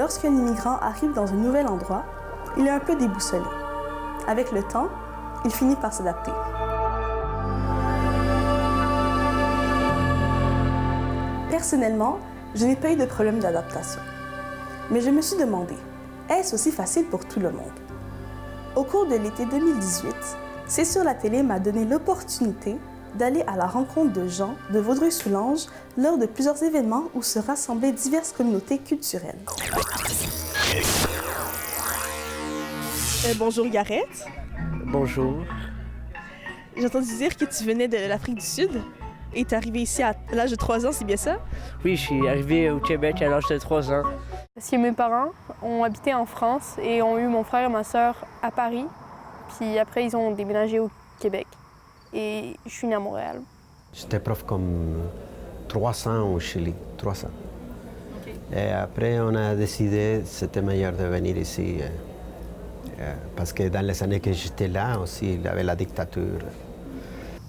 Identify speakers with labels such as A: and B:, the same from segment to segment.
A: lorsqu'un immigrant arrive dans un nouvel endroit, il est un peu déboussolé. Avec le temps, il finit par s'adapter. Personnellement, je n'ai pas eu de problème d'adaptation. Mais je me suis demandé, est-ce aussi facile pour tout le monde? Au cours de l'été 2018, C'est sur la télé m'a donné l'opportunité d'aller à la rencontre de gens de Vaudreuil-Soulanges lors de plusieurs événements où se rassemblaient diverses communautés culturelles.
B: Bonjour Gareth.
C: Bonjour.
B: J'ai entendu dire que tu venais de l'Afrique du Sud et tu es arrivé ici à l'âge de 3 ans, c'est bien ça?
C: Oui, je suis arrivé au Québec à l'âge de 3 ans.
D: Parce que mes parents ont habité en France et ont eu mon frère et ma sœur à Paris. Puis après, ils ont déménagé au Québec. Et je suis née à Montréal.
E: J'étais prof comme 300 au Chili, 300. Okay. Et après, on a décidé que c'était meilleur de venir ici. Parce que dans les années que j'étais là aussi, il y avait la dictature.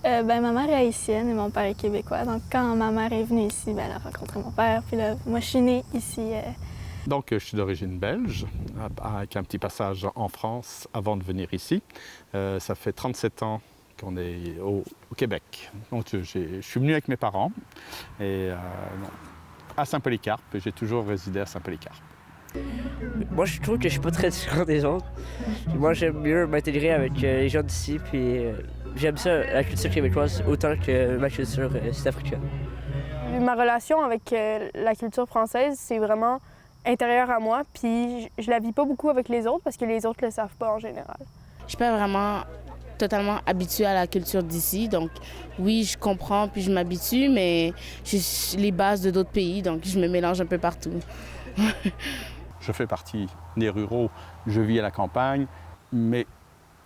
F: Ma mère est haïtienne et mon père est québécois. Donc quand ma mère est venue ici, elle a rencontré mon père. Puis là, moi, je suis née ici.
G: Donc, je suis d'origine belge, avec un petit passage en France avant de venir ici. Ça fait 37 ans qu'on est au Québec. Donc, je suis venu avec mes parents et, à Saint-Polycarpe. J'ai toujours résidé à Saint-Polycarpe.
C: Moi, je trouve que je suis pas très différent des autres. Moi, j'aime mieux m'intégrer avec les gens d'ici, puis j'aime ça, la culture québécoise, autant que ma culture sud-africaine.
D: Ma relation avec la culture française, c'est vraiment intérieure à moi, puis je la vis pas beaucoup avec les autres parce que les autres le savent pas en général.
H: Je suis pas vraiment totalement habituée à la culture d'ici, donc oui, je comprends puis je m'habitue, mais j'ai les bases de d'autres pays, donc je me mélange un peu partout.
G: Je fais partie des ruraux, je vis à la campagne, mais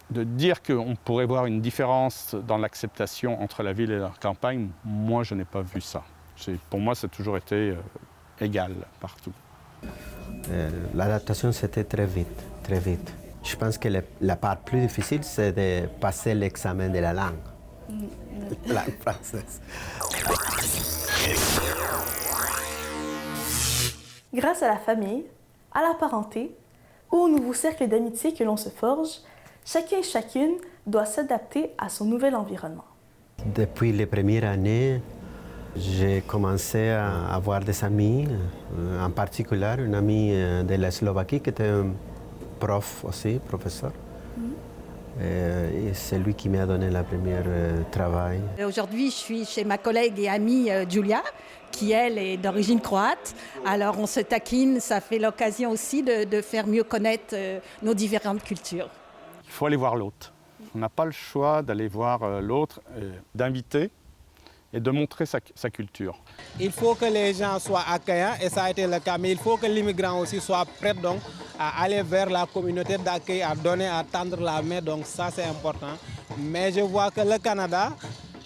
G: de dire qu'on pourrait voir une différence dans l'acceptation entre la ville et la campagne, moi, je n'ai pas vu ça. Pour moi, ça a toujours été égal partout.
E: L'adaptation, c'était très vite, très vite. Je pense que la part plus difficile, c'est de passer l'examen de la langue, la langue française.
A: Grâce à la famille, à la parenté, ou au nouveau cercle d'amitié que l'on se forge, chacun et chacune doit s'adapter à son nouvel environnement.
E: Depuis les premières années, j'ai commencé à avoir des amis, en particulier une amie de la Slovaquie qui était un prof aussi, professeur. Et c'est lui qui m'a donné le premier travail.
I: Aujourd'hui, je suis chez ma collègue et amie Julia, qui, elle, est d'origine croate. Alors, on se taquine, ça fait l'occasion aussi de faire mieux connaître nos différentes cultures.
G: Il faut aller voir l'autre. On n'a pas le choix d'aller voir l'autre, d'inviter et de montrer sa culture.
J: Il faut que les gens soient accueillants, et ça a été le cas, mais il faut que l'immigrant aussi soit prêt donc, à aller vers la communauté d'accueil, à donner, à tendre la main, donc ça c'est important. Mais je vois que le Canada,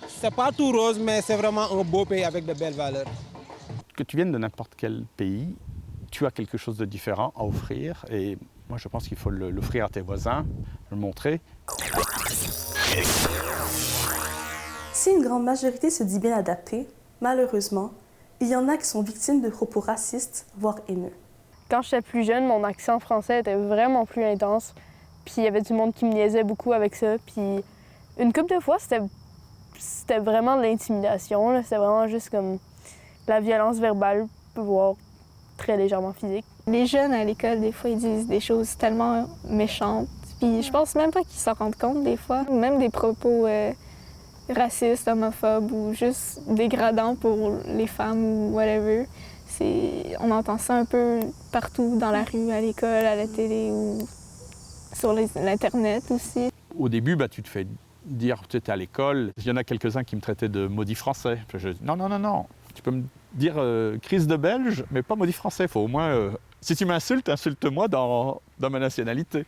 J: c'est pas tout rose, mais c'est vraiment un beau pays avec de belles valeurs.
G: Que tu viennes de n'importe quel pays, tu as quelque chose de différent à offrir, et moi je pense qu'il faut l'offrir à tes voisins, le montrer.
A: Si une grande majorité se dit bien adaptée, malheureusement, il y en a qui sont victimes de propos racistes, voire haineux.
D: Quand j'étais plus jeune, mon accent français était vraiment plus intense. Puis il y avait du monde qui me niaisait beaucoup avec ça. Puis une couple de fois, c'était vraiment de l'intimidation. C'était vraiment juste comme la violence verbale, voire très légèrement physique.
F: Les jeunes à l'école, des fois, ils disent des choses tellement méchantes. Puis je pense même pas qu'ils s'en rendent compte des fois. Même des propos racistes, homophobes ou juste dégradants pour les femmes ou whatever. On entend ça un peu partout dans la rue, à l'école, à la télé ou sur l'Internet aussi.
G: Au début, tu te fais dire, tu étais à l'école, il y en a quelques-uns qui me traitaient de maudit français. Non, tu peux me dire crise de belge, mais pas maudit français. Faut au moins, si tu m'insultes, insulte-moi dans ma nationalité.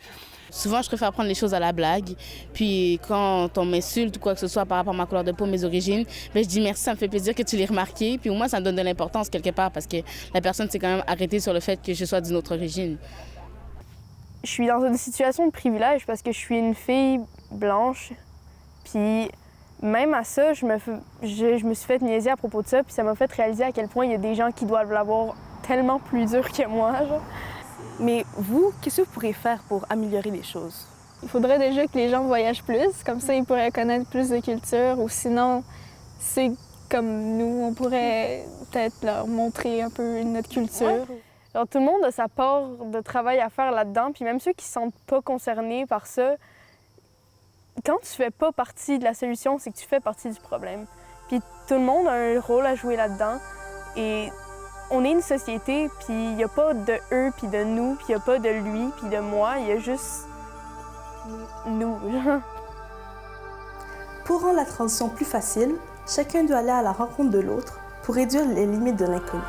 H: Souvent, je préfère prendre les choses à la blague. Puis quand on m'insulte ou quoi que ce soit par rapport à ma couleur de peau, mes origines, je dis merci, ça me fait plaisir que tu l'aies remarqué. Puis au moins, ça me donne de l'importance quelque part parce que la personne s'est quand même arrêtée sur le fait que je sois d'une autre origine.
D: Je suis dans une situation de privilège parce que je suis une fille blanche. Puis même à ça, je me suis fait niaiser à propos de ça. Puis ça m'a fait réaliser à quel point il y a des gens qui doivent l'avoir tellement plus dur que moi. Genre.
B: Mais vous, qu'est-ce que vous pourrez faire pour améliorer les choses?
F: Il faudrait déjà que les gens voyagent plus, comme ça ils pourraient connaître plus de culture, ou sinon, c'est comme nous, on pourrait peut-être leur montrer un peu notre culture.
D: Ouais. Alors, tout le monde a sa part de travail à faire là-dedans, puis même ceux qui ne se sentent pas concernés par ça, quand tu fais pas partie de la solution, c'est que tu fais partie du problème. Puis tout le monde a un rôle à jouer là-dedans, et on est une société, puis il n'y a pas de eux, puis de nous, puis il n'y a pas de lui, puis de moi, il y a juste nous.
A: Pour rendre la transition plus facile, chacun doit aller à la rencontre de l'autre pour réduire les limites de l'inconnu.